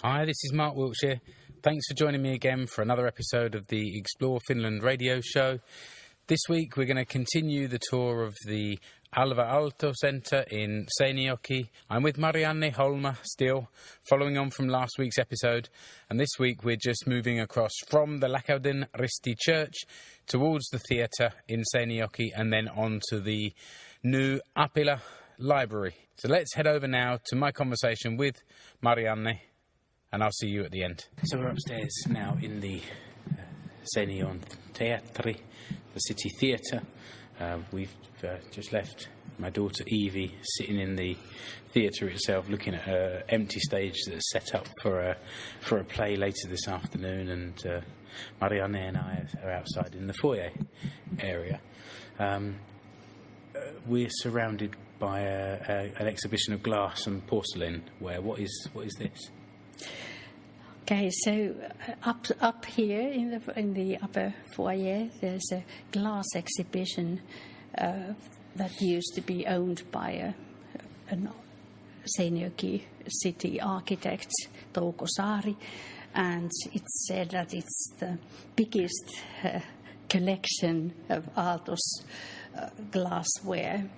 Hi, this is Mark Wiltshire. Thanks for joining me again for another episode of the Explore Finland radio show. This week we're going to continue the tour of the Alvar Aalto Centre in Seinäjoki. I'm with Marianne Holma still, following on from last week's episode. And this week we're just moving across from the Lakauden Risti Church towards the theatre in Seinäjoki and then on to the new Apila Library. So let's head over now to my conversation with Marianne, and I'll see you at the end. So we're upstairs now in the Seinäjoki Teatteri, the city theatre. We've just left my daughter Evie sitting in the theatre itself, looking at an empty stage that's set up for a play later this afternoon, and Marianne and I are outside in the foyer area. We're surrounded by an exhibition of glass and porcelain. What is this? Okay, so up here in the upper foyer, there's a glass exhibition that used to be owned by a Seinäjoki City architect, Touko Saari, and it's said that it's the biggest collection of Aalto's glassware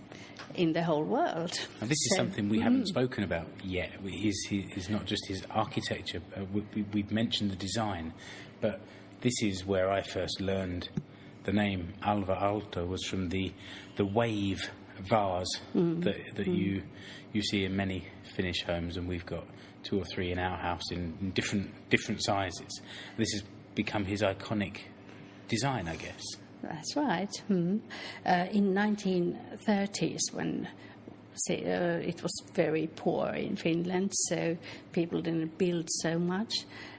in the whole world. And this is something we haven't spoken about yet. Is not just his architecture. We've mentioned the design, but this is where I first learned the name Alvar Aalto was from the wave vase that you see in many Finnish homes, and we've got 2 or 3 in our house in different sizes. This has become his iconic design, I guess. That's right. In 1930s, when it was very poor in Finland, so people didn't build so much,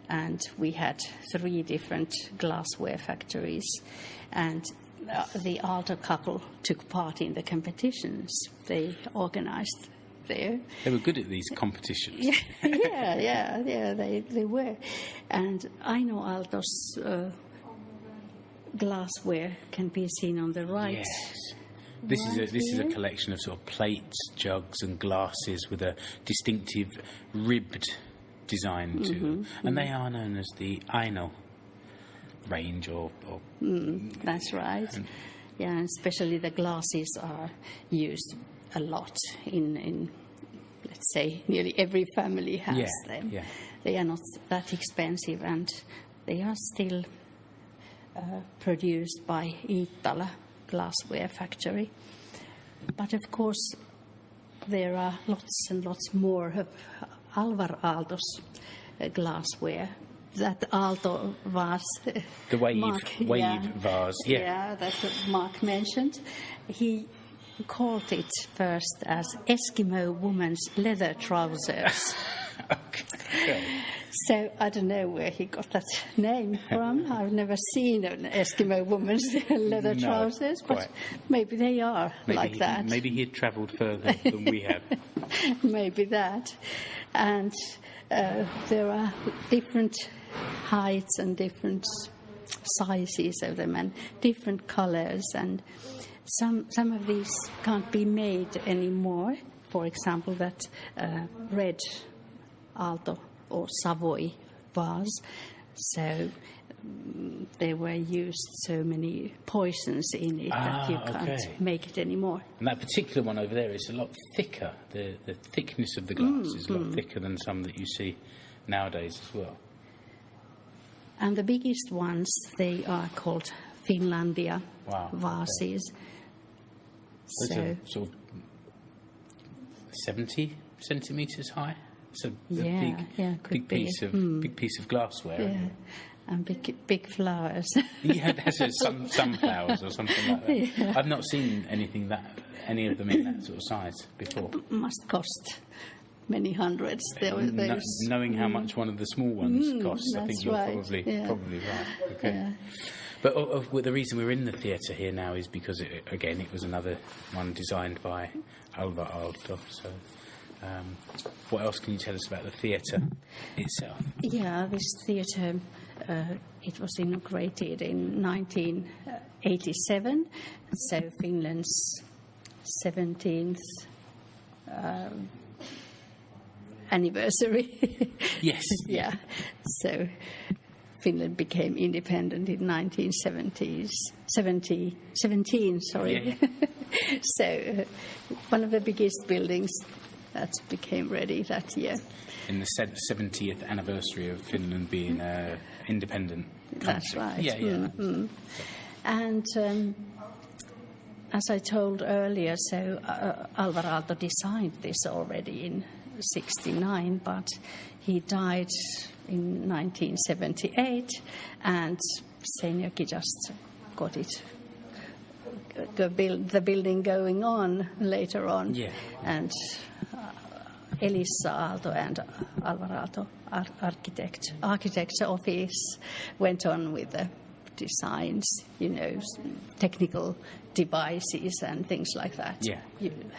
and we had 3 different glassware factories, and the Aalto couple took part in the competitions they organized there. They were good at these competitions. yeah, they were. And Aino Aalto's glassware can be seen on the right. Yes. This is a collection of sort of plates, jugs and glasses with a distinctive ribbed design to them. And they are known as the Aino range that's right. And especially the glasses are used a lot in let's say nearly every family has them. Yeah. They are not that expensive, and they are still produced by Apila glassware factory. But of course there are lots and lots more of Alvar Aalto's glassware. That Aalto vase, the wave vase, that Mark mentioned, he called it first as Eskimo woman's leather trousers. Okay. So I don't know where he got that name from. I've never seen an Eskimo woman's leather trousers, but maybe they are like that. Maybe he had travelled further than we have. Maybe that. And there are different heights and different sizes of them and different colours, and some of these can't be made anymore. For example, that red Aalto or Savoy vase. So they were used so many poisons in it that you can't make it anymore. And that particular one over there is a lot thicker. The thickness of the glass is a lot thicker than some that you see nowadays as well. And the biggest ones, they are called Finlandia vases. So it's sort of 70 centimetres high. It's a big piece of glassware. Yeah, and big flowers. That's some flowers or something like that. Yeah. I've not seen any of them in that sort of size before. It must cost many hundreds. Knowing how much one of the small ones costs, I think you're probably right. Okay. Yeah. But the reason we're in the theatre here now is because, it was another one designed by Alvar Aalto. So, what else can you tell us about the theatre itself? Yeah, this theatre, it was inaugurated in 1987, so Finland's 17th anniversary. Yes. Yeah. So Finland became independent in 1917. Sorry. Yeah. So one of the biggest buildings that became ready that year. In the 70th anniversary of Finland being an independent country. That's right. Yeah, yeah. And as I told earlier, so Alvar Aalto designed this already in 1969, but he died in 1978, and Seinäjoki just got it, the building going on later on. Yeah. And Elisa Aalto and Alvar Aalto architecture office went on with the designs, technical devices and things like that. Yeah.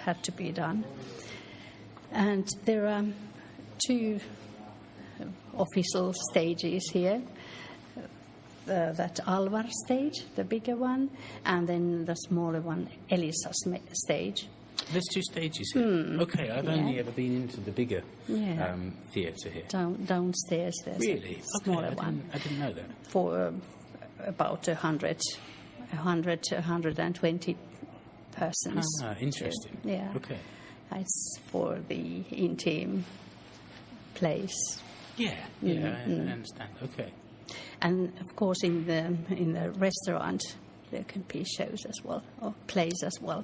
Had to be done. And there are two official stages here. That Alvar stage, the bigger one, and then the smaller one, Elisa's stage. There's two stages here. Okay, I've only ever been into the bigger theatre here. Downstairs there's really? a smaller one. I didn't know that. For about 100 to 120 persons. Ah, interesting. Yeah. Okay. It's for the in-team plays. Yeah, I understand. Okay. And of course, in the restaurant, there can be shows as well, or plays as well.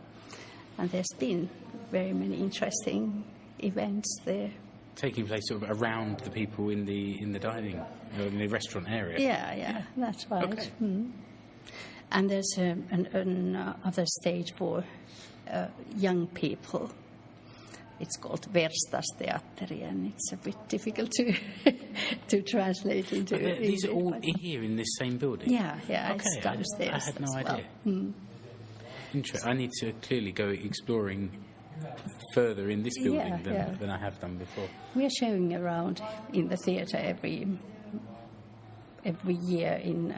And there's been very many interesting events there. Taking place sort of around the people in the dining, in the restaurant area. Yeah, that's right. Okay. And there's another stage for young people. It's called Verstasteatteri, and it's a bit difficult to translate into. These are all here in this same building? Yeah, okay. it's downstairs. I had no idea. Well. I need to clearly go exploring further in this building than I have done before. We are showing around in the theatre every year in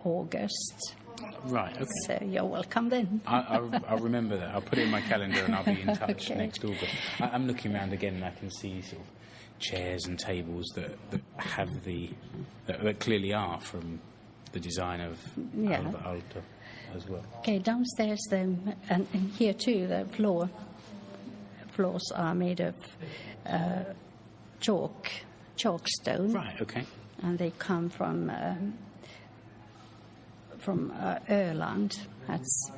August. Right, okay. So you're welcome then. I'll remember that. I'll put it in my calendar and I'll be in touch next August. I'm looking around again and I can see sort of chairs and tables that have that clearly are from the design of Alvar Aalto as well. Okay, downstairs then, and here too, the floors are made of chalk stone. Right, okay. And they come from Öland, that's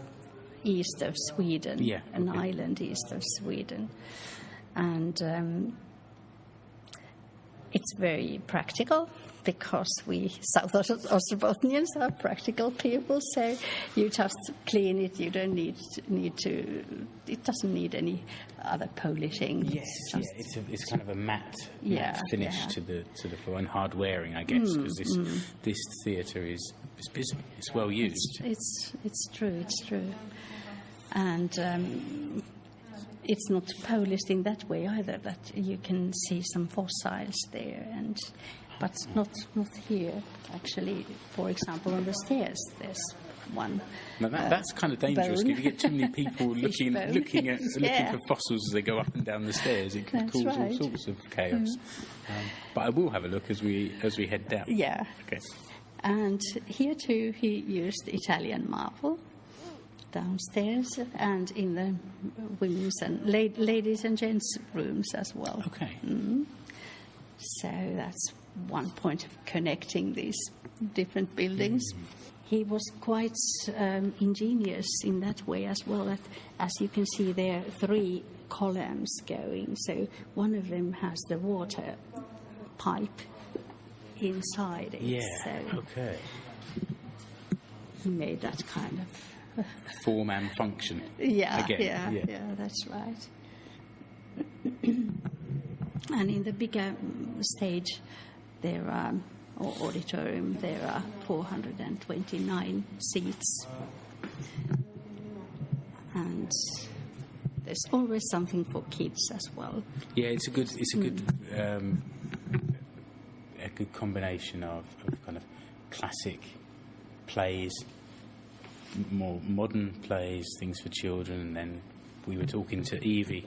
east of Sweden, an island east of Sweden. And it's very practical because we South Ostrobothnians are practical people, so you just clean it, you don't need to, it doesn't need any other polishing. Yes, it's kind of a matte finish to the floor, and hard wearing, I guess, because this theatre is busy, it's well used. It's true, and it's not polished in that way either, that you can see some fossils there, but not here. Actually, for example, on the stairs, there's one. Now that's kind of dangerous. If you get too many people looking for fossils as they go up and down the stairs, it can cause all sorts of chaos. But I will have a look as we head down. Yeah. Okay. And here too, he used Italian marble downstairs and in the women's and ladies and gents rooms as well. Okay. So that's one point of connecting these different buildings. He was quite ingenious in that way as well. That, as you can see, there are 3 columns going. So one of them has the water pipe inside it. Yeah. So okay. He made that kind of form and function. Yeah, that's right. And in the bigger stage, there are, or auditorium, there are 429 seats. And there's always something for kids as well. Yeah, it's a good combination of kind of classic plays, more modern plays, things for children, and then we were talking to Evie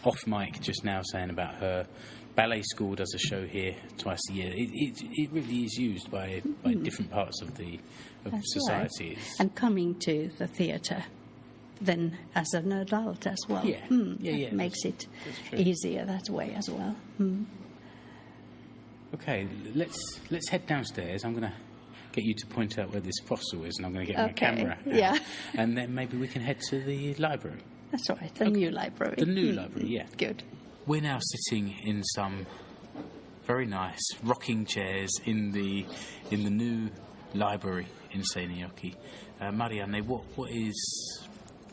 off mic just now, saying about her ballet school does a show here twice a year. It really is used by different parts of society. Right. And coming to the theatre then as an adult as well. Yeah. It makes it easier that way as well. Okay, let's head downstairs. I'm going to get you to point out where this fossil is, and I'm going to get my camera out. Yeah. And then maybe we can head to the library. That's right, the new library. The new library, yeah. Good. We're now sitting in some very nice rocking chairs in the new library in Seinäjoki. Marianne,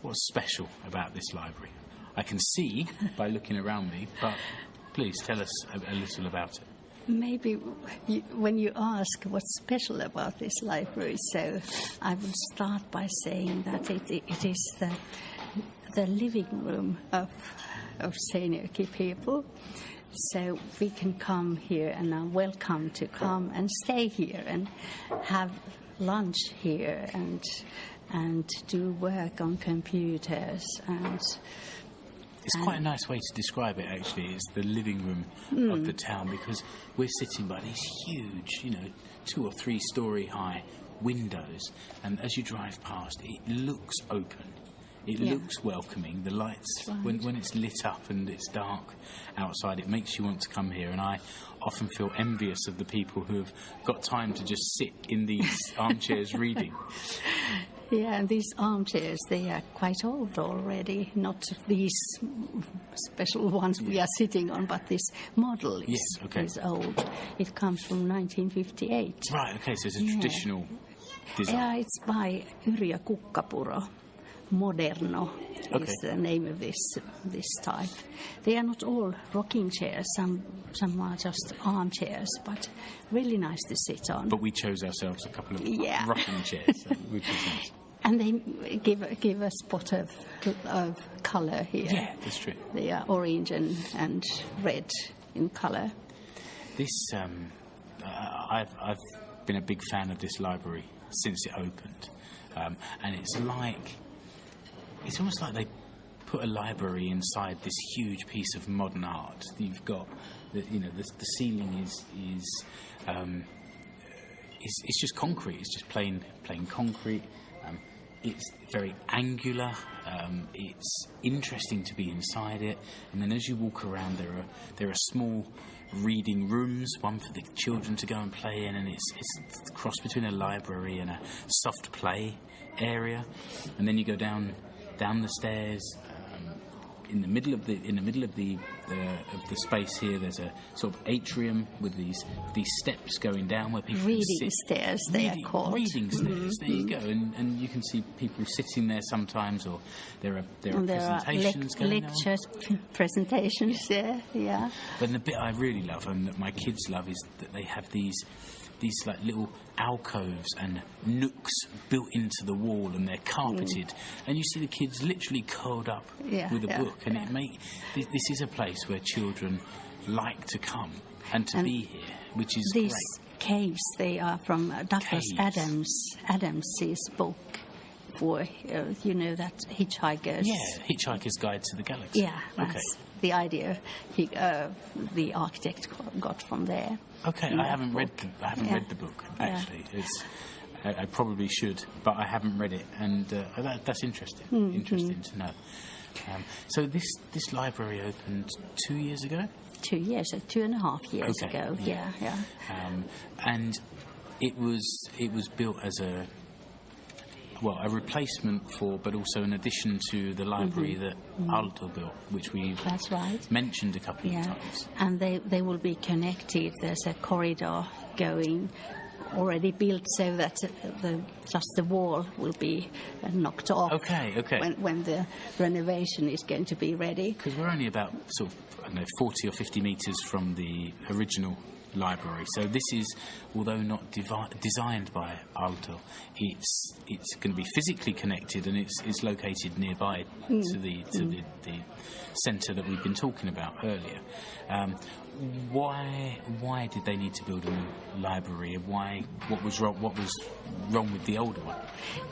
what's special about this library? I can see by looking around me, but please tell us a little about it. Maybe when you ask what's special about this library, so I will start by saying that it is the living room of Seinäjoki people. So we can come here and are welcome to come and stay here and have lunch here and do work on computers and... It's quite a nice way to describe it, actually. It's the living room of the town, because we're sitting by these huge, 2 or 3 story high windows, and as you drive past, it looks open. It looks welcoming. The lights, when it's lit up and it's dark outside, it makes you want to come here. And I often feel envious of the people who have got time to just sit in these armchairs reading. Yeah, and these armchairs, they are quite old already. Not these special ones we are sitting on, but this model is old. It comes from 1958. Right, okay, so it's a traditional design. Yeah, it's by Yrjö Kukkapuro. Moderno is the name of this type. They are not all rocking chairs. Some are just armchairs, but really nice to sit on. But we chose ourselves a couple of rocking chairs, which is nice. And they give a spot of colour here. Yeah, that's true. They are orange and red in colour. This, I've been a big fan of this library since it opened, and it's almost like they put a library inside this huge piece of modern art. You've got the ceiling is just concrete. It's just plain concrete. It's very angular. It's interesting to be inside it. And then as you walk around, there are small reading rooms, one for the children to go and play in, and it's a cross between a library and a soft play area. And then you go down the stairs. In the middle of the space here, there's a sort of atrium with these steps going down where people reading can sit. Stairs, they are called. Reading stairs. There you go, and you can see people sitting there sometimes, or there are presentations going on. Lectures, presentations there, yeah. But the bit I really love, and that my kids love, is that they have these like little alcoves and nooks built into the wall, and they're carpeted, and you see the kids literally curled up with a book, and this is a place where children like to come and be here, which is these great. Caves, they are from Douglas Adams's book for that Hitchhiker's. Yeah, Hitchhiker's Guide to the Galaxy. Yeah, that's the idea the architect got from there. Okay, I haven't read the book actually. I probably should, but I haven't read it, and that's interesting. Interesting to know. So this library opened 2 years ago. 2 years, 2.5 years ago. Yeah. And it was built as a replacement for, but also an addition to the library that Aalto built, which we mentioned a couple of times. And they will be connected. There's a corridor going, already built, so that just the wall will be knocked off. Okay. When the renovation is going to be ready. Because we're only about 40 or 50 metres from the original library, so this is, although not designed by Aalto, it's going to be physically connected, and it's located nearby to the centre that we've been talking about earlier. why did they need to build a new library? And what was wrong with the older one?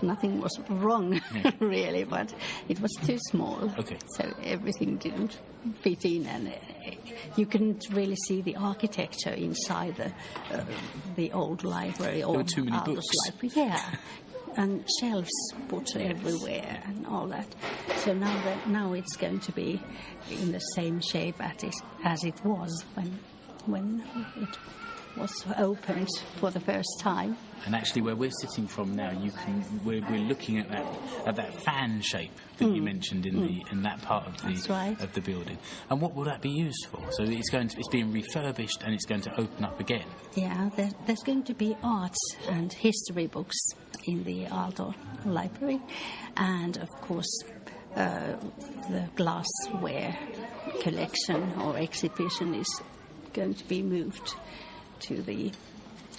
Nothing was wrong, really, but it was too small. Okay. So everything didn't fit in, and you couldn't really see the architecture inside the old library. There were too many books. Library. Yeah. And shelves put everywhere and all that. So now it's going to be in the same shape as it was when it was opened for the first time. And actually, where we're sitting from now, we're looking at that fan shape that you mentioned in that part of the building. And what will that be used for? So it's being refurbished and it's going to open up again. Yeah, there's going to be arts and history books in the Aalto library, and of course the glassware collection or exhibition is going to be moved to the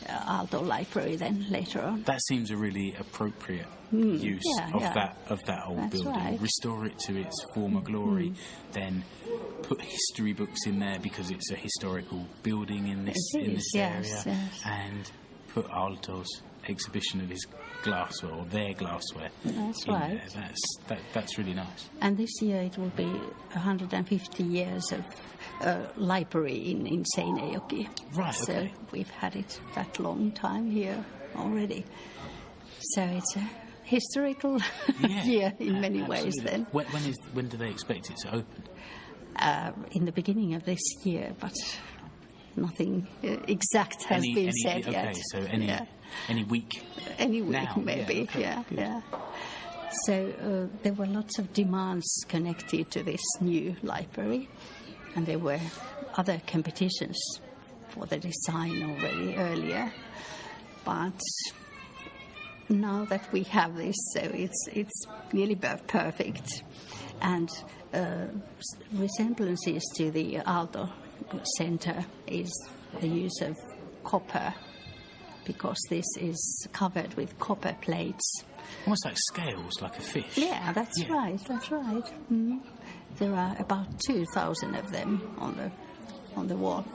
Aalto library then later on. That seems a really appropriate use of that old building. Right. Restore it to its former glory, then put history books in there because it's a historical building in this area, and put Aalto's exhibition of his glassware or their glassware in there. That's really nice. And this year it will be 150 years of library in Seinäjoki. Right, so okay. We've had it that long time here already. So it's a historical year in many ways then. When do they expect it to open? In the beginning of this year, but nothing exact has been said yet. Okay, so any week? Any week, now? maybe, yeah. So there were lots of demands connected to this new library, and there were other competitions for the design already earlier. But now that we have this, so it's nearly perfect. And resemblances to the Aalto Center is the use of copper, because this is covered with copper plates. Almost like scales, like a fish. Yeah, that's right. Mm. There are about 2,000 of them on the wall.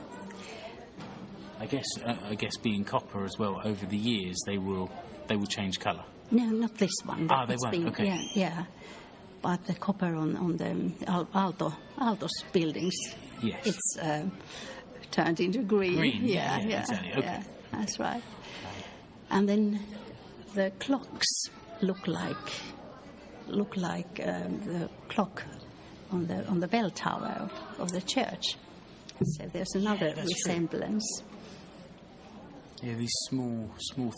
I guess being copper as well, over the years they will change colour. No, not this one. They won't. Okay. Yeah. But the copper on the Aalto's buildings, yes, it's turned into green. Green. Yeah, exactly. Okay. Yeah, that's right. And then the clocks look like the clock on the bell tower of the church. So there's another resemblance. True. Yeah, these small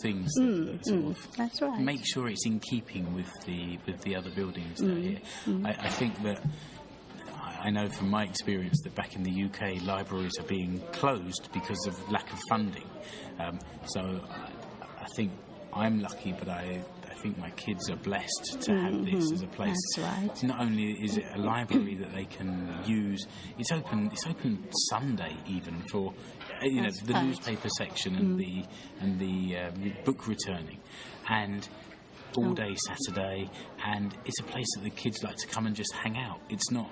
things that sort of that's right. make sure it's in keeping with the other buildings that are here. I think that I know from my experience that back in the UK, libraries are being closed because of lack of funding. So I think I'm lucky, but I think my kids are blessed to have this as a place. That's right. Not only is it a library that they can use, it's open Sunday even for the newspaper section and the book returning, and all day Saturday, and it's a place that the kids like to come and just hang out. It's not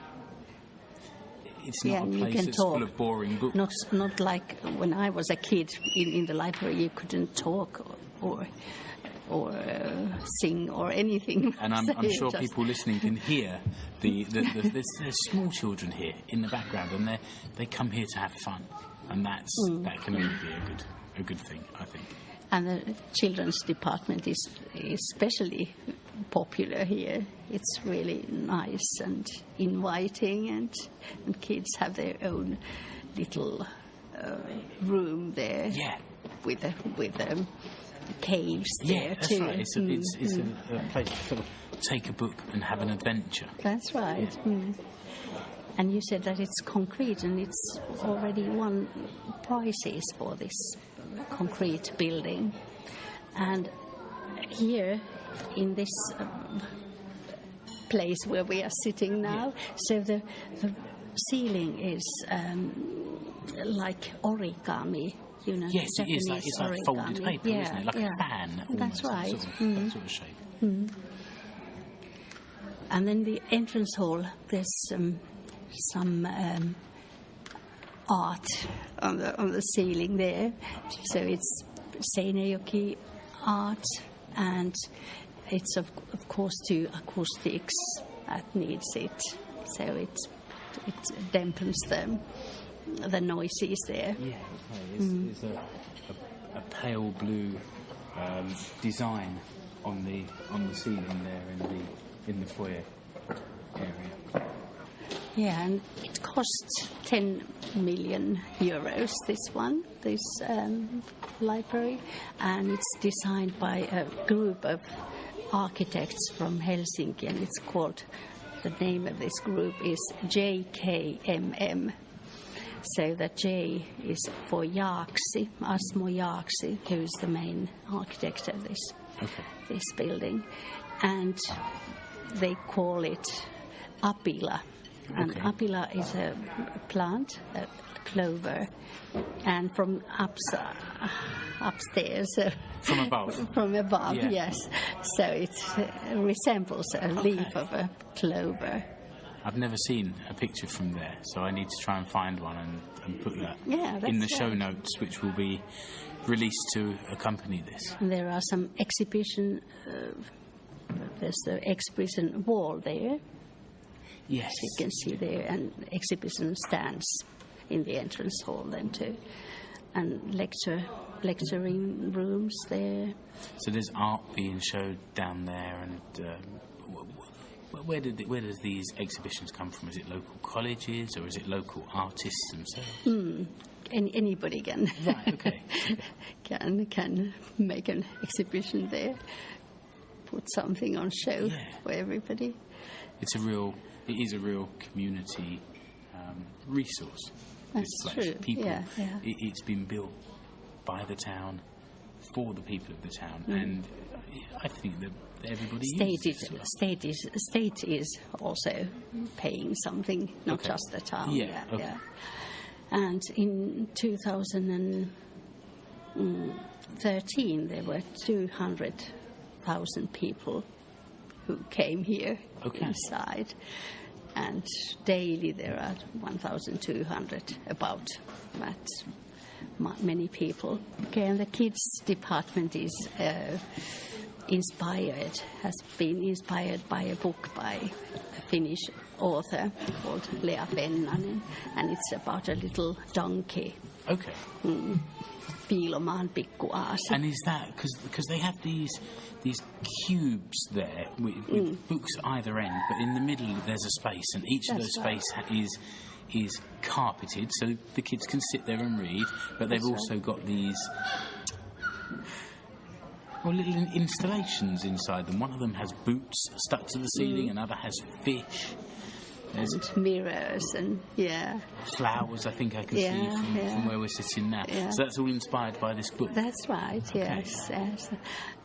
a place that's full of boring books. Not like when I was a kid in the library, you couldn't talk or sing or anything. And I'm sure people listening can hear there's small children here in the background, and they come here to have fun, and that can only be a good thing, I think. And the children's department is especially popular here. It's really nice and inviting, and kids have their own little room there. Yeah. With caves there that's too. Right. It's a place to sort of take a book and have an adventure. That's right. Yeah. And you said that it's concrete, and it's already won prizes for this concrete building. And here in this place where we are sitting now, so the ceiling is like origami. Yes, it is. It's like folded paper, isn't it? Like a fan. That's right. That sort of shape. And then the entrance hall, there's some art on the ceiling there. So it's Seinäjoki art, and it's of course to acoustics that needs it. So it dampens the noises there. Yeah, okay. It's a pale blue design on the ceiling there in the foyer area. Yeah, and it costs 10 million euros, this library, and it's designed by a group of architects from Helsinki, and it's called, the name of this group is JKMM. So the J is for Jaaksi, Asmo Jaaksi, who is the main architect of this building, and they call it Apila. And Apila is a plant, a clover, and from upstairs. From above? From above, yeah. Yes. So it resembles a leaf of a clover. I've never seen a picture from there, so I need to try and find one and put that in the show notes, which will be released to accompany this. And there are some exhibition, there's the exhibition wall there. Yes. You can see there, and exhibition stands in the entrance hall then too, and lecturing rooms there. So there's art being showed down there, and where does these exhibitions come from? Is it local colleges or is it local artists themselves? Anybody can. Right. Okay. can make an exhibition there, put something on show for everybody. It is a real community resource. That's this place. true. People, yeah. It's been built by the town for the people of the town, and I think that everybody uses it as well. State is also paying something, not just the town. Yeah. Okay. And in 2013, there were 200,000 people who came here inside, and daily there are 1,200 about that. Many people. Okay, and the kids department is has been inspired by a book by a Finnish author called Lea Pennanen, and it's about a little donkey. Okay. Piilomaan pikku aasi. And is that because they have these cubes there with books at either end, but in the middle there's a space, and each of those spaces is carpeted, so the kids can sit there and read, but they've also got these little installations inside them. One of them has boots stuck to the ceiling, another has fish. There's mirrors and flowers, I think I can see from where we're sitting now. Yeah. So that's all inspired by this book. That's right, yes.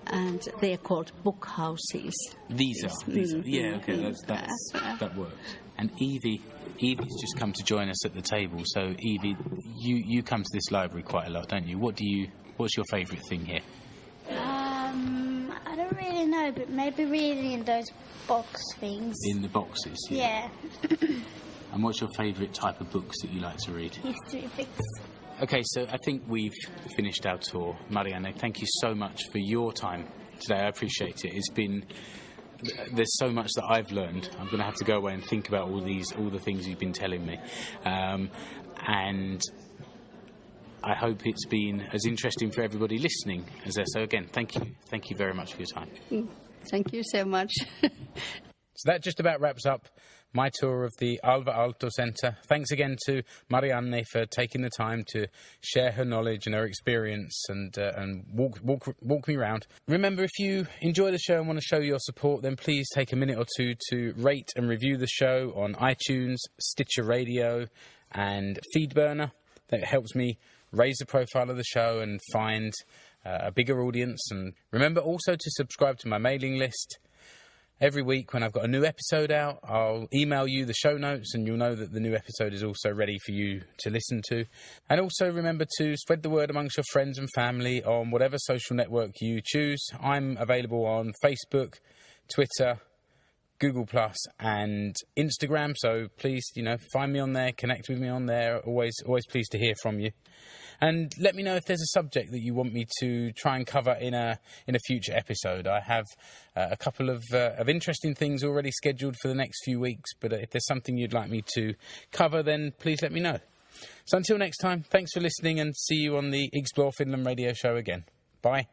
And they're called book houses. These are. Yeah, okay, that works. And Evie's just come to join us at the table. So Evie, you come to this library quite a lot, don't you? What's your favourite thing here? I don't really know, but maybe reading in those box things. In the boxes, yeah. And what's your favourite type of books that you like to read? History books. Okay, so I think we've finished our tour. Marianne, thank you so much for your time today. I appreciate it. There's so much that I've learned. I'm going to have to go away and think about all the things you've been telling me. And I hope it's been as interesting for everybody listening as there. So again, thank you very much for your time. Thank you so much. So that just about wraps up my tour of the Alvar Aalto Centre. Thanks again to Marianne for taking the time to share her knowledge and her experience and walk me around. Remember, if you enjoy the show and want to show your support, then please take a minute or two to rate and review the show on iTunes, Stitcher Radio and Feedburner. That helps me raise the profile of the show and find a bigger audience. And remember also to subscribe to my mailing list. Every week when I've got a new episode out, I'll email you the show notes and you'll know that the new episode is also ready for you to listen to. And also remember to spread the word amongst your friends and family on whatever social network you choose. I'm available on Facebook, Twitter, Google Plus and Instagram. So please, find me on there, connect with me on there. Always pleased to hear from you. And let me know if there's a subject that you want me to try and cover in a future episode. I have a couple of interesting things already scheduled for the next few weeks, but if there's something you'd like me to cover, then please let me know. So until next time, thanks for listening, and see you on the Explore Finland radio show again. Bye.